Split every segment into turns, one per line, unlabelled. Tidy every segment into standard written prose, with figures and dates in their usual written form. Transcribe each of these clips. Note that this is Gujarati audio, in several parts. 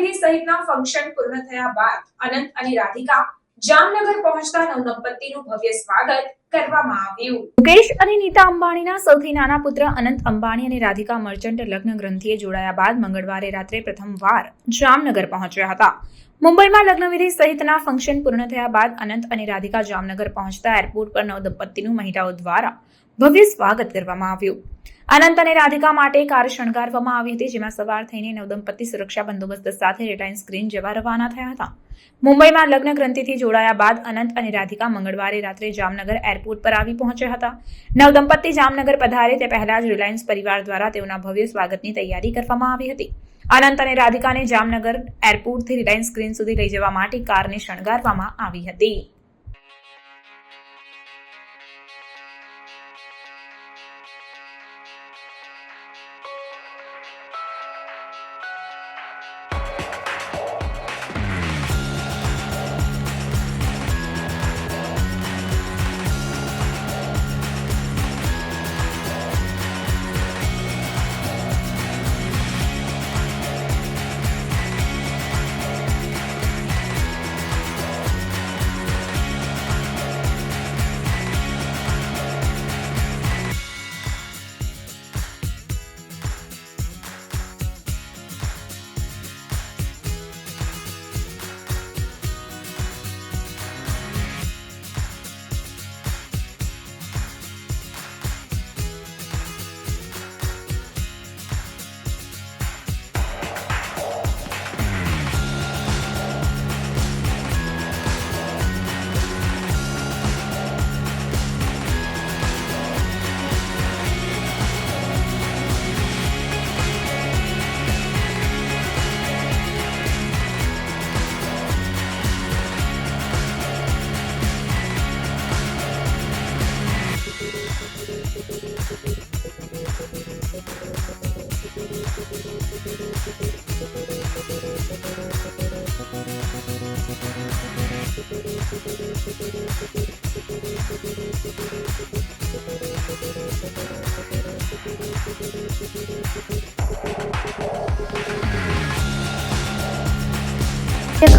લગ્નવિધિ સહિતના ફંક્શન પૂર્ણ થયા બાદ અનંત અને રાધિકા જામનગર પહોંચતા નવદંપતીનું ભવ્ય સ્વાગત કરવામાં આવ્યું. મુકેશ અને નીતા અંબાણીના સૌથી નાના પુત્ર અનંત અંબાણી અને રાધિકા મર્ચન્ટ લગ્ન ગ્રંથિએ જોડાયા બાદ મંગળવારે રાત્રે પ્રથમવાર જામનગર પહોંચ્યા હતા. મુંબઈમાં લગ્નવિધિ સહિતના ફંક્શન પૂર્ણ થયા બાદ અનંત અને રાધિકા જામનગર પહોંચતા એરપોર્ટ પર નવદંપતીનું મહિલાઓ દ્વારા ભવ્ય સ્વાગત કરવામાં આવ્યું. અનંત અને રાધિકા માટે કાર શણગારવામાં આવી હતી, જેમાં સવાર થઈને નવદંપતી સુરક્ષા બંદોબસ્ત સાથે રિલાયન્સ ગ્રીન જવા રવાના થયા હતા. મુંબઈમાં લગ્ન ગ્રંથિથી જોડાયા બાદ અનંત અને રાધિકા મંગળવારે રાત્રે જામનગર એરપોર્ટ પર આવી પહોંચ્યા હતા. નવદંપતી જામનગર પધારે તે પહેલા જ રિલાયન્સ પરિવાર દ્વારા તેઓના ભવ્ય સ્વાગતની તૈયારી કરવામાં આવી હતી. અનંત અને રાધિકાને જામનગર એરપોર્ટથી રિલાયન્સ ગ્રીન સુધી લઈ જવા માટે કારને શણગારવામાં આવી હતી.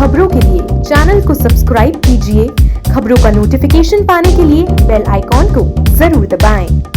खबरों के लिए चैनल को सब्सक्राइब कीजिए. खबरों का नोटिफिकेशन पाने के लिए बेल आइकॉन को जरूर दबाएं.